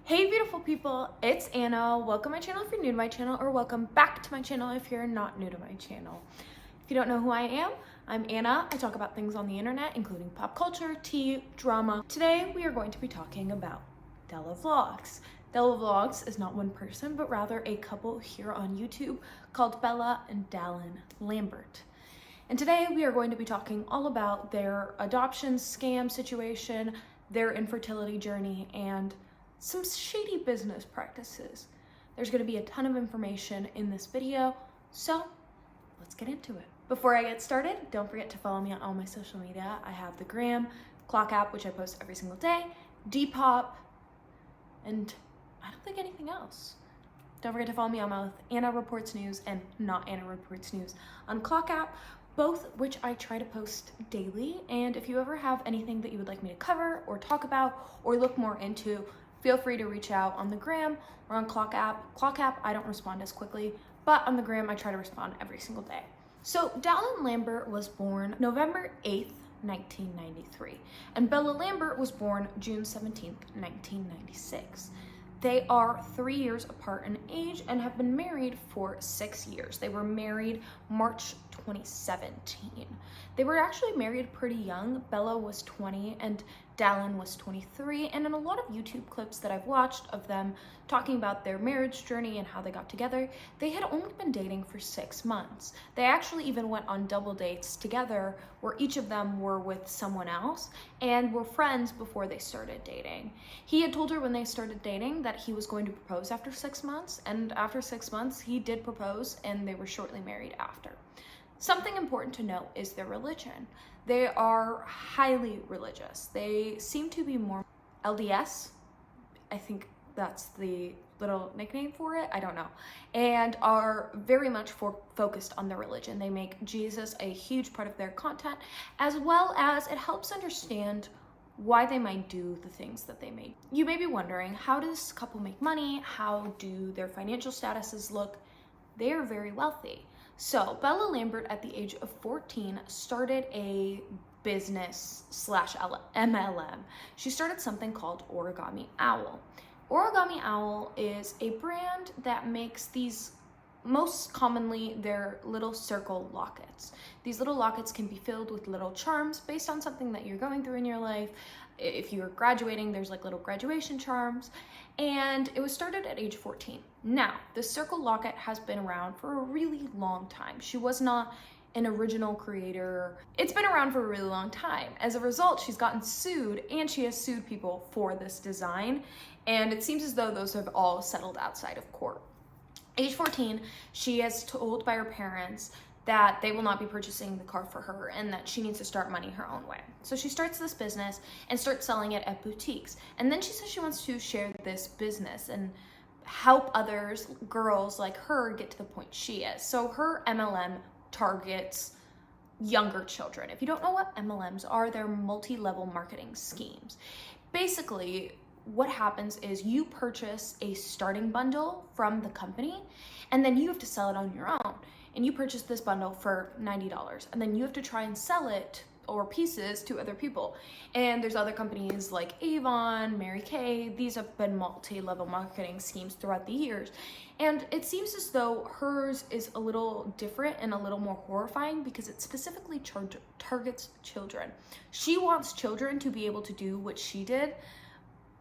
Hey beautiful people, it's Anna. Welcome to my channel if you're new to my channel, or welcome back to my channel if you're not new to my channel. If you don't know who I am, I'm Anna. I talk about things on the internet, including pop culture, tea, drama. Today we are going to be talking about Della Vlogs. Della Vlogs is not one person, but rather a couple here on YouTube called Bella and Dallin Lambert. And today we are going to be talking all about their adoption scam situation, their infertility journey, and some shady business practices. There's going to be a ton of information in this video, so let's get into it. Before I get started, don't forget to follow me on all my social media. I have the Gram, Clock app, which I post every single day, Depop, and I don't think anything else. Don't forget to follow me on both annareportsnews and not annareportsnews on Clock app, both which I try to post daily. And if you ever have anything that you would like me to cover or talk about or look more into, feel free to reach out on the Gram or on Clock app. Clock app, I don't respond as quickly, but on the Gram, I try to respond every single day. So Dallin Lambert was born November 8th, 1993, and Bella Lambert was born June 17th, 1996. They are 3 years apart in age and have been married for 6 years. They were married March 2017. They were actually married pretty young. Bella was 20 and Dallin was 23, and in a lot of YouTube clips that I've watched of them talking about their marriage journey and how they got together, they had only been dating for 6 months. They actually even went on double dates together where each of them were with someone else and were friends before they started dating. He had told her when they started dating that he was going to propose after 6 months, and after 6 months he did propose, and they were shortly married after. Something important to note is their religion. They are highly religious. They seem to be more LDS. I think that's the little nickname for it. I don't know. And are very much focused on their religion. They make Jesus a huge part of their content, as well as it helps understand why they might do the things that they make. You may be wondering, how does this couple make money? How do their financial statuses look? They are very wealthy. So Bella Lambert, at the age of 14, started a business slash MLM. She started something called Origami Owl. Origami Owl is a brand that makes these, most commonly, they're little circle lockets. These little lockets can be filled with little charms based on something that you're going through in your life. If you're graduating, there's like little graduation charms. And it was started at age 14. Now, the circle locket has been around for a really long time. She was not an original creator. It's been around for a really long time. As a result, she's gotten sued, and she has sued people for this design. And it seems as though those have all settled outside of court. Age 14, she is told by her parents that they will not be purchasing the car for her and that she needs to start money her own way. So she starts this business and starts selling it at boutiques. And then she says she wants to share this business and help others, girls like her, get to the point she is. So her MLM targets younger children. If you don't know what MLMs are, they're multi-level marketing schemes. Basically, what happens is you purchase a starting bundle from the company, and then you have to sell it on your own. And you purchase this bundle for $90, and then you have to try and sell it or pieces to other people. And there's other companies like Avon, Mary Kay. These have been multi-level marketing schemes throughout the years. And it seems as though hers is a little different and a little more horrifying because it specifically targets children. She wants children to be able to do what she did,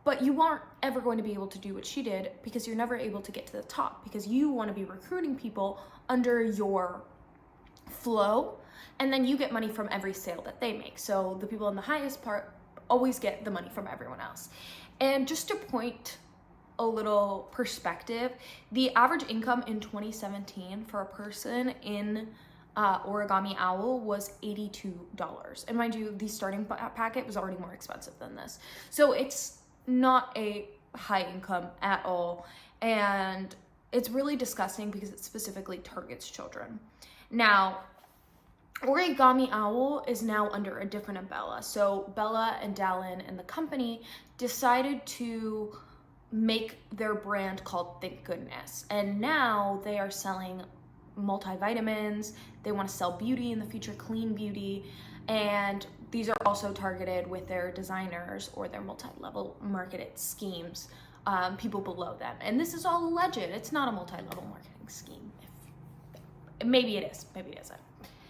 but you aren't ever going to be able to do what she did because you're never able to get to the top, because you want to be recruiting people under your flow, and then you get money from every sale that they make. So the people in the highest part always get the money from everyone else. And just to point a little perspective, the average income in 2017 for a person in Origami Owl was $82. And mind you, the starting packet was already more expensive than this. So it's not a high income at all, and it's really disgusting because it specifically targets children. Now, Origami Owl is now under a different umbrella. So Bella and Dallin and the company decided to make their brand called Thank Goodness, and now they are selling multivitamins. They want to sell beauty in the future, clean beauty, and these are also targeted with their designers or their multi-level marketed schemes people below them. And this is all alleged. It's not a multi-level marketing scheme. Maybe it is, maybe it isn't.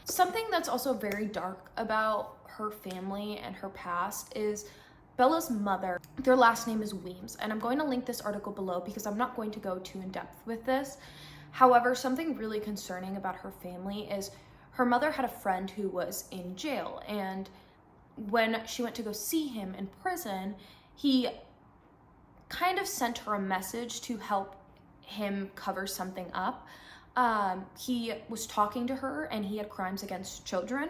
Something that's also very dark about her family and her past is Bella's mother. Their last name is Weems, and I'm going to link this article below because I'm not going to go too in depth with this. However, something really concerning about her family is her mother had a friend who was in jail, and when she went to go see him in prison, he kind of sent her a message to help him cover something up. He was talking to her and he had crimes against children,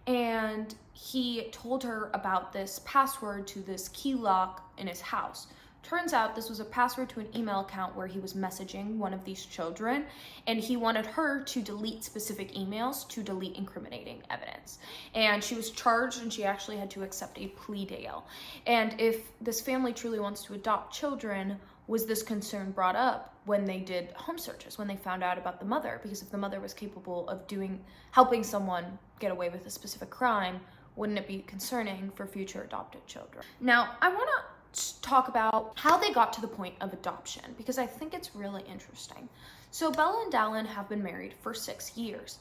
and he told her about this password to this key lock in his house. Turns out this was a password to an email account where he was messaging one of these children, and he wanted her to delete specific emails to delete incriminating evidence. And she was charged, and she actually had to accept a plea deal. And if this family truly wants to adopt children, was this concern brought up when they did home searches, when they found out about the mother? Because if the mother was capable of helping someone get away with a specific crime, wouldn't it be concerning for future adopted children? Now, I want to talk about how they got to the point of adoption, because I think it's really interesting. So Bella and Dallin have been married for 6 years.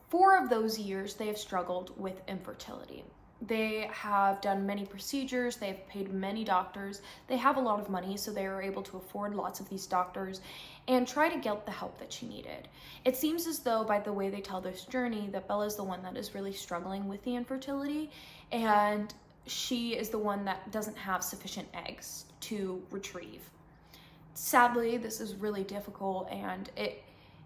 4 of those years, they have struggled with infertility. They have done many procedures, they have paid many doctors, they have a lot of money, so they are able to afford lots of these doctors and try to get the help that she needed. It seems as though, by the way they tell this journey, that Bella is the one that is really struggling with the infertility, and she is the one that doesn't have sufficient eggs to retrieve. Sadly, this is really difficult, and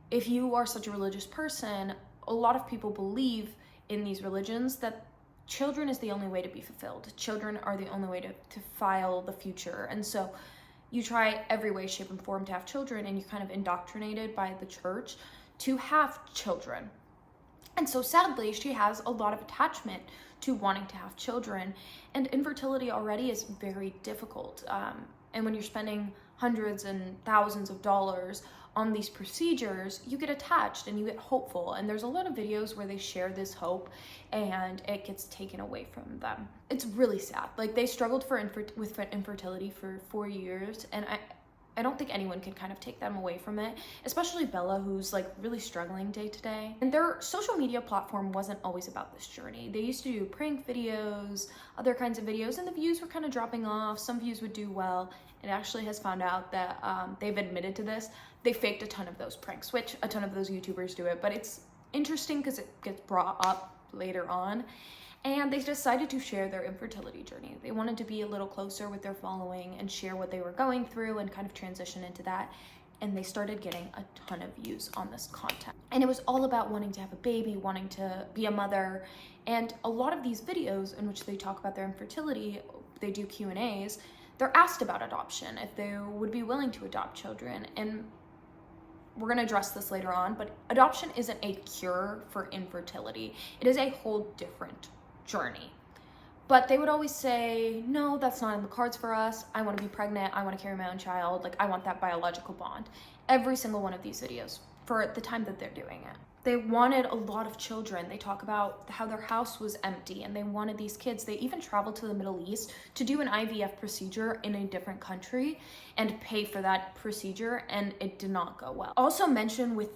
if you are such a religious person, a lot of people believe in these religions that children is the only way to be fulfilled. Children are the only way to file the future. And so you try every way, shape, and form to have children, and you're kind of indoctrinated by the church to have children. And so sadly, she has a lot of attachment to wanting to have children, and infertility already is very difficult. And when you're spending hundreds and thousands of dollars on these procedures, you get attached and you get hopeful. And there's a lot of videos where they share this hope and it gets taken away from them. It's really sad. Like, they struggled with infertility for 4 years, and I don't think anyone can kind of take them away from it, especially Bella, who's like really struggling day to day. And their social media platform wasn't always about this journey. They used to do prank videos, other kinds of videos, and the views were kind of dropping off. Some views would do well. It actually has found out that they've admitted to this. They faked a ton of those pranks, which a ton of those YouTubers do it, but it's interesting because it gets brought up later on. And they decided to share their infertility journey. They wanted to be a little closer with their following and share what they were going through and kind of transition into that. And they started getting a ton of views on this content. And it was all about wanting to have a baby, wanting to be a mother. And a lot of these videos in which they talk about their infertility, they do Q&As, they're asked about adoption, if they would be willing to adopt children. And we're going to address this later on, but adoption isn't a cure for infertility. It is a whole different journey. But they would always say, no, that's not in the cards for us. I want to be pregnant. I want to carry my own child. Like, I want that biological bond. Every single one of these videos for the time that they're doing it. They wanted a lot of children. They talk about how their house was empty and they wanted these kids. They even traveled to the Middle East to do an IVF procedure in a different country and pay for that procedure, and it did not go well. Also mention with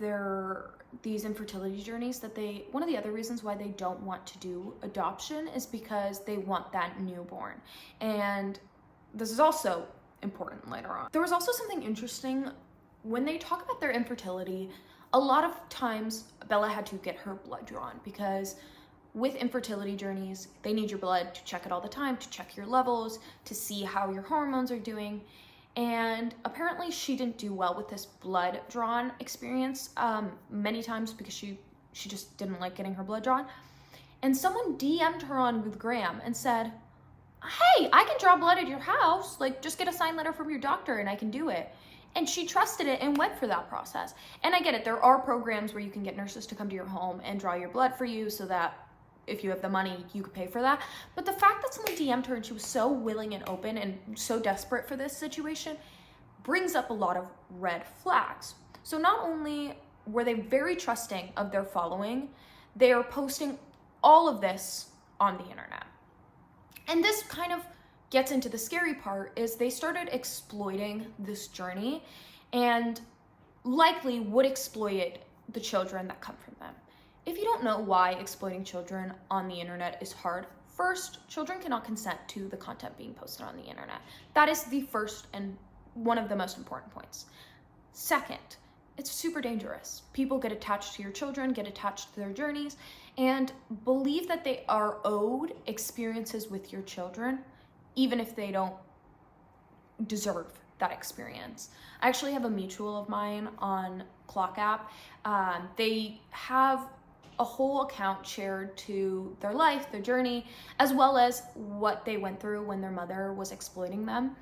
these infertility journeys that one of the other reasons why they don't want to do adoption is because they want that newborn. And this is also important later on. There was also something interesting when they talk about their infertility. A lot of times Bella had to get her blood drawn because with infertility journeys, they need your blood to check it all the time, to check your levels, to see how your hormones are doing. And apparently she didn't do well with this blood drawn experience many times because she just didn't like getting her blood drawn. And someone DM'd her on Graham and said, hey, I can draw blood at your house. Like, just get a signed letter from your doctor and I can do it. And she trusted it and went for that process. And I get it, there are programs where you can get nurses to come to your home and draw your blood for you so that if you have the money, you could pay for that. But the fact that someone DM'd her and she was so willing and open and so desperate for this situation brings up a lot of red flags. So not only were they very trusting of their following, they are posting all of this on the internet. And this kind of gets into the scary part is they started exploiting this journey and likely would exploit the children that come from them. If you don't know why exploiting children on the internet is hard, first, children cannot consent to the content being posted on the internet. That is the first and one of the most important points. Second, it's super dangerous. People get attached to your children, get attached to their journeys, and believe that they are owed experiences with your children, even if they don't deserve that experience. I actually have a mutual of mine on Clock app. They have a whole account shared to their life, their journey, as well as what they went through when their mother was exploiting them.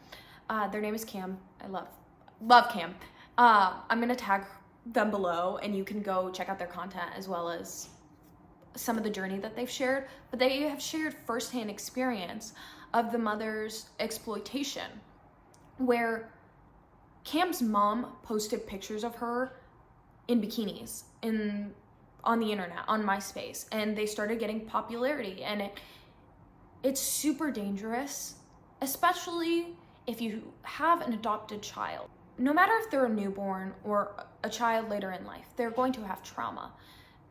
Their name is Cam. I love Cam. I'm gonna tag them below and you can go check out their content as well as some of the journey that they've shared, but they have shared firsthand experience of the mother's exploitation, where Cam's mom posted pictures of her in bikinis on the internet, on MySpace, and they started getting popularity, and it's super dangerous, especially if you have an adopted child. No matter if they're a newborn or a child later in life, they're going to have trauma.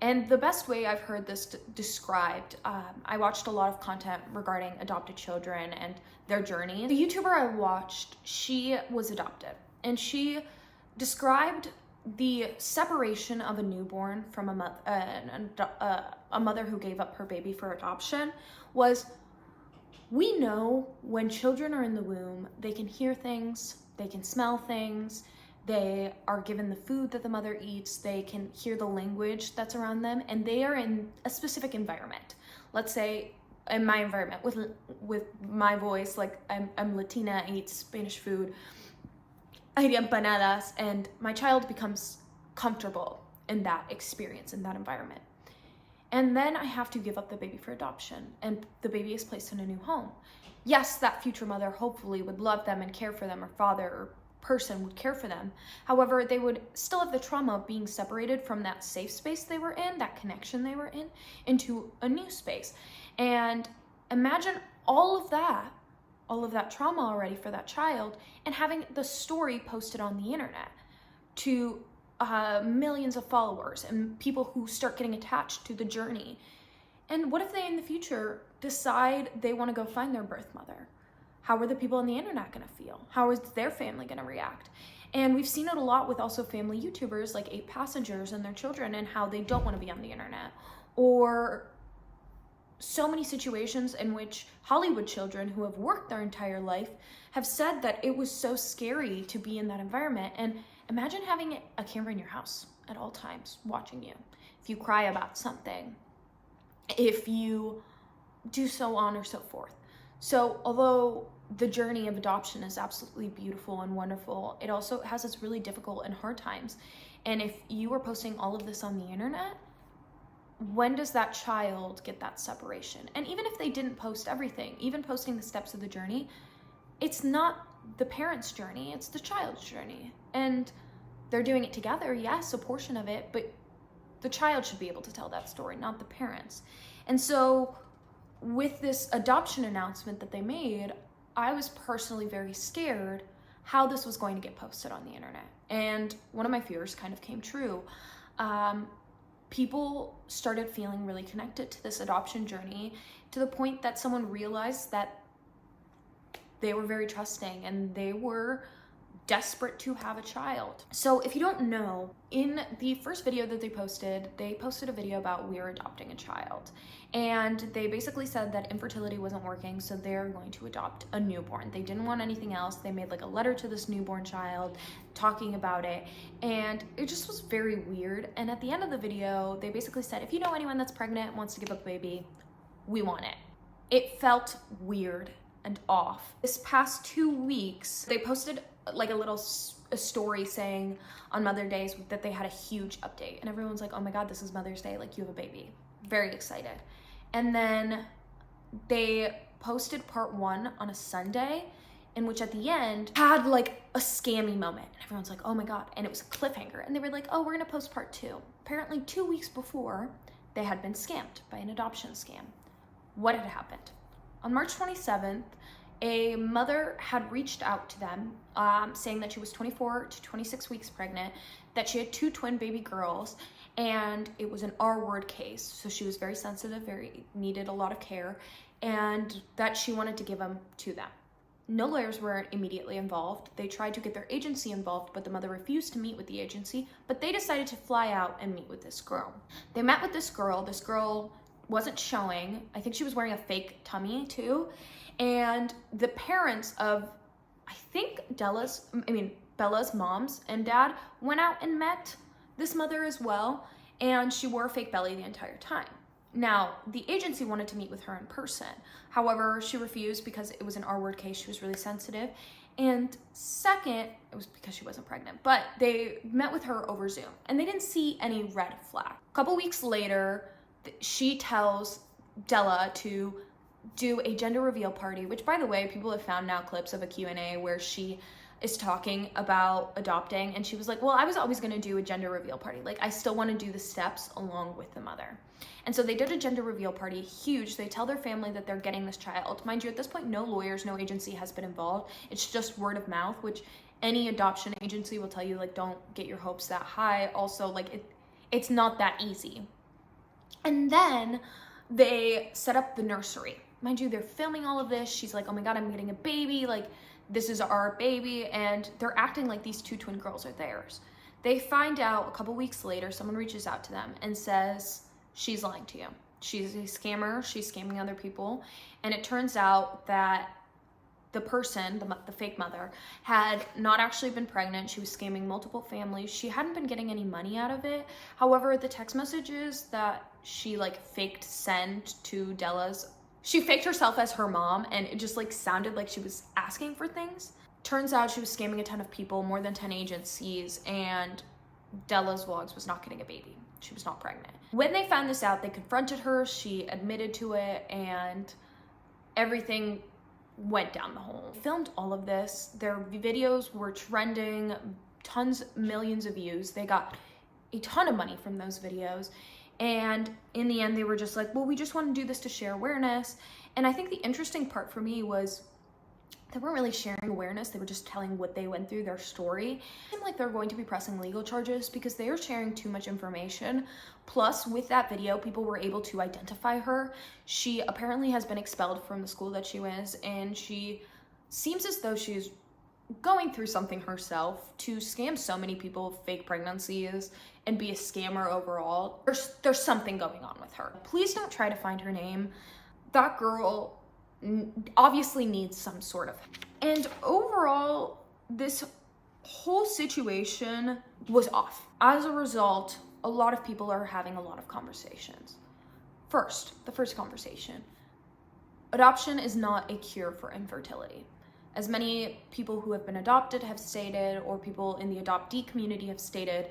And the best way I've heard this described, I watched a lot of content regarding adopted children and their journey. The YouTuber I watched, she was adopted, and she described the separation of a newborn from a mother who gave up her baby for adoption was, we know when children are in the womb, they can hear things, they can smell things, they are given the food that the mother eats, they can hear the language that's around them, and they are in a specific environment. Let's say in my environment with my voice, like I'm Latina, I eat Spanish food, I eat empanadas, and my child becomes comfortable in that experience, in that environment. And then I have to give up the baby for adoption, and the baby is placed in a new home. Yes, that future mother hopefully would love them and care for them, or father or person would care for them. However, they would still have the trauma of being separated from that safe space they were in, that connection they were in, into a new space. And imagine all of that trauma already for that child, and having the story posted on the internet to millions of followers and people who start getting attached to the journey. And what if they in the future decide they want to go find their birth mother? How are the people on the internet going to feel? How is their family going to react? And we've seen it a lot with also family YouTubers like 8 Passengers and their children, and how they don't want to be on the internet. Or so many situations in which Hollywood children who have worked their entire life have said that it was so scary to be in that environment. And imagine having a camera in your house at all times watching you. If you cry about something, if you do so on or so forth. So although the journey of adoption is absolutely beautiful and wonderful, it also has its really difficult and hard times. And if you are posting all of this on the internet, when does that child get that separation? And even if they didn't post everything, even posting the steps of the journey, it's not the parent's journey, it's the child's journey. And they're doing it together, yes, a portion of it, but the child should be able to tell that story, not the parents. And so with this adoption announcement that they made, I was personally very scared how this was going to get posted on the internet. And one of my fears kind of came true. People started feeling really connected to this adoption journey, to the point that someone realized that they were very trusting and they were desperate to have a child. So if you don't know, in the first video that they posted a video about we're adopting a child. And they basically said that infertility wasn't working, so they're going to adopt a newborn. They didn't want anything else. They made like a letter to this newborn child talking about it. And it just was very weird. And at the end of the video, they basically said, if you know anyone that's pregnant, wants to give up a baby, we want it. It felt weird and off. This past 2 weeks, they posted like a story saying on Mother's Day that they had a huge update, and everyone's like, oh my God, this is Mother's Day, like you have a baby. Very excited. And then they posted part 1 on a Sunday, in which at the end had like a scammy moment, and everyone's like, oh my God, and it was a cliffhanger, and they were like, oh, we're gonna post part 2. Apparently 2 weeks before, they had been scammed by an adoption scam. What had happened? On March 27th, a mother had reached out to them saying that she was 24 to 26 weeks pregnant, that she had 2 twin baby girls, and it was an R-word case. So she was very sensitive, needed a lot of care, and that she wanted to give them to them. No lawyers were immediately involved. They tried to get their agency involved, but the mother refused to meet with the agency, but they decided to fly out and meet with this girl. They met with this girl. This girl wasn't showing. I think she was wearing a fake tummy too. And the parents of, I think Bella's moms and dad went out and met this mother as well, and she wore a fake belly the entire time. Now, the agency wanted to meet with her in person. However, she refused because it was an R-word case. She was really sensitive. And second, it was because she wasn't pregnant, but they met with her over Zoom and they didn't see any red flag. A couple weeks later, she tells Della to do a gender reveal party, which, by the way, people have found now clips of a Q&A where she is talking about adopting, and she was like, well, I was always going to do a gender reveal party. Like, I still want to do the steps along with the mother. And so they did a gender reveal party, huge. They tell their family that they're getting this child. Mind you, at this point, no lawyers, no agency has been involved. It's just word of mouth, which any adoption agency will tell you, like, don't get your hopes that high. Also, like, it's not that easy. And then they set up the nursery. Mind you, they're filming all of this. She's like, oh my God, I'm getting a baby. Like, this is our baby. And they're acting like these 2 twin girls are theirs. They find out a couple weeks later, someone reaches out to them and says, she's lying to you. She's a scammer. She's scamming other people. And it turns out that the person, the fake mother, had not actually been pregnant. She was scamming multiple families. She hadn't been getting any money out of it. However, the text messages that she faked send to Della's, she faked herself as her mom, and it just sounded like she was asking for things. Turns out she was scamming a ton of people, more than 10 agencies, and Della's vlogs was not getting a baby. She was not pregnant. When they found this out, they confronted her. She admitted to it, and everything went down the hole. They filmed all of this. Their videos were trending, millions of views. They got a ton of money from those videos. And in the end, they were just like, well, we just want to do this to share awareness. And I think the interesting part for me was they weren't really sharing awareness. They were just telling what they went through, their story. It seemed like they're going to be pressing legal charges because they are sharing too much information. Plus, with that video, people were able to identify her. She apparently has been expelled from the school that she was, and she seems as though she's going through something herself to scam so many people of fake pregnancies and be a scammer overall. There's something going on with her. Please don't try to find her name. That girl obviously needs some sort of. And overall, this whole situation was off. As a result, a lot of people are having a lot of conversations. The first conversation. Adoption is not a cure for infertility. As many people who have been adopted have stated, or people in the adoptee community have stated,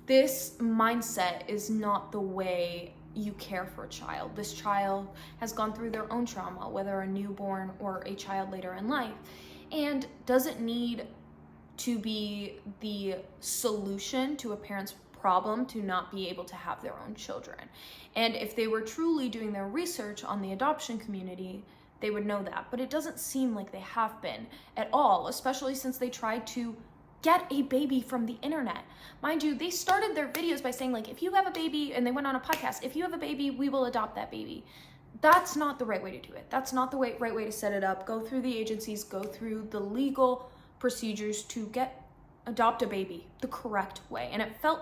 this mindset is not the way you care for a child. This child has gone through their own trauma, whether a newborn or a child later in life, and doesn't need to be the solution to a parent's problem to not be able to have their own children. And if they were truly doing their research on the adoption community, they would know that. But it doesn't seem like they have been at all, especially since they tried to get a baby from the internet. Mind you, they started their videos by saying, if you have a baby, and they went on a podcast, if you have a baby, we will adopt that baby. That's not the right way to do it. That's not the right way to set it up. Go through the agencies, go through the legal procedures to adopt a baby the correct way. And it felt,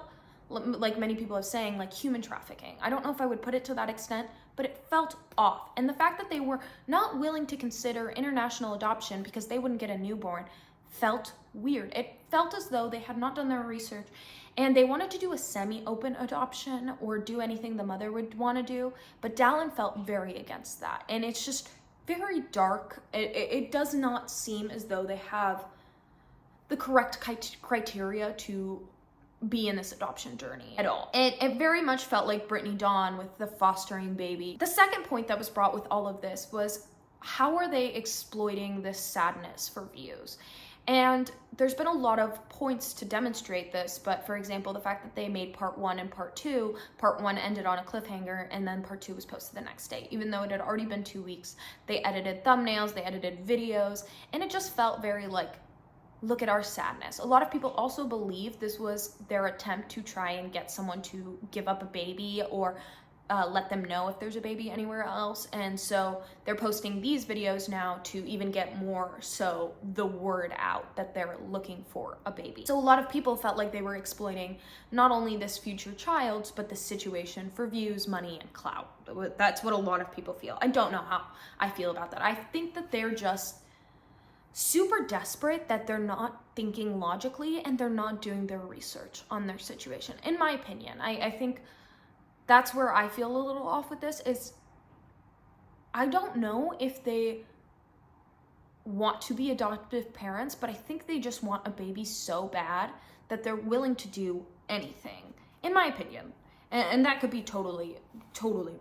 like many people are saying, like human trafficking. I don't know if I would put it to that extent, but it felt off. And the fact that they were not willing to consider international adoption because they wouldn't get a newborn felt weird. It felt as though they had not done their research and they wanted to do a semi-open adoption or do anything the mother would want to do, but Dallin felt very against that. And it's just very dark. It does not seem as though they have the correct criteria to be in this adoption journey at all. It very much felt like Brittany Dawn with the fostering baby. The second point that was brought with all of this was, how are they exploiting this sadness for views? And there's been a lot of points to demonstrate this, but for example, the fact that they made part 1 and part 2, part 1 ended on a cliffhanger and then part 2 was posted the next day, even though it had already been 2 weeks. They edited thumbnails, they edited videos, and it just felt very like, look at our sadness. A lot of people also believe this was their attempt to try and get someone to give up a baby or let them know if there's a baby anywhere else. And so they're posting these videos now to even get more so the word out that they're looking for a baby. So a lot of people felt like they were exploiting not only this future child, but the situation for views, money, and clout. That's what a lot of people feel. I don't know how I feel about that. I think that they're just super desperate, that they're not thinking logically and they're not doing their research on their situation, in my opinion. I think that's where I feel a little off with this, is I don't know if they want to be adoptive parents, but I think they just want a baby so bad that they're willing to do anything, in my opinion. And that could be totally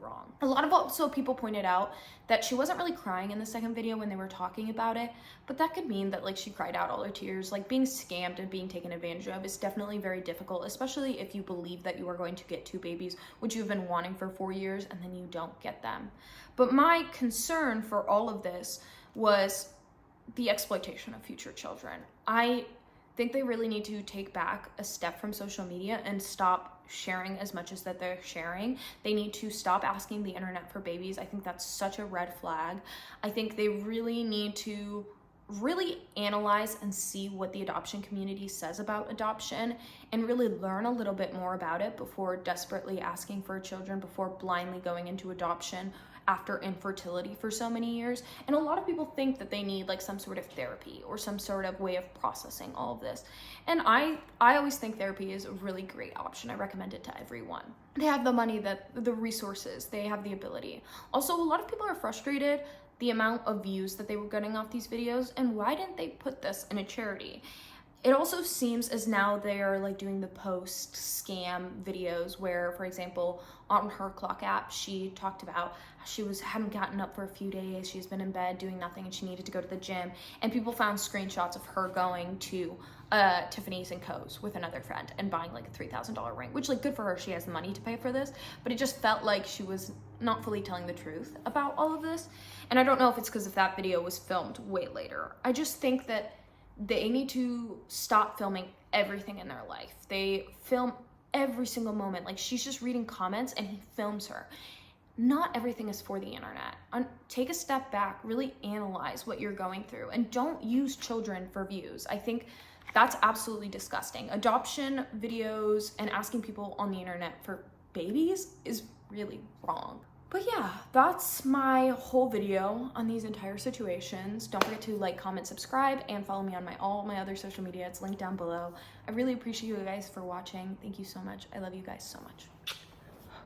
wrong. A lot of also people pointed out that she wasn't really crying in the second video when they were talking about it, but that could mean that like she cried out all her tears. Like, being scammed and being taken advantage of is definitely very difficult, especially if you believe that you are going to get 2 babies, which you've been wanting for 4 years, and then you don't get them. But my concern for all of this was the exploitation of future children. I think they really need to take back a step from social media and stop sharing as much as that they're sharing. They need to stop asking the internet for babies. I think that's such a red flag. I think they really need to really analyze and see what the adoption community says about adoption and really learn a little bit more about it before desperately asking for children, before blindly going into adoption after infertility for so many years. And a lot of people think that they need like some sort of therapy or some sort of way of processing all of this. And I always think therapy is a really great option. I recommend it to everyone. They have the money, the resources, they have the ability. Also, a lot of people are frustrated the amount of views that they were getting off these videos, and why didn't they put this in a charity? It also seems as now they're like doing the post scam videos where, for example, on her clock app, she talked about she hadn't gotten up for a few days. She's been in bed doing nothing and she needed to go to the gym. And people found screenshots of her going to Tiffany's and Co's with another friend and buying like a $3,000 ring, which like good for her. She has the money to pay for this, but it just felt like she was not fully telling the truth about all of this. And I don't know if it's because if that video was filmed way later. I just think that they need to stop filming everything in their life. They film every single moment. Like, she's just reading comments and he films her. Not everything is for the internet. Take a step back, really analyze what you're going through, and don't use children for views. I think that's absolutely disgusting. Adoption videos and asking people on the internet for babies is really wrong. But yeah, that's my whole video on these entire situations. Don't forget to like, comment, subscribe, and follow me on all my other social media. It's linked down below. I really appreciate you guys for watching. Thank you so much. I love you guys so much.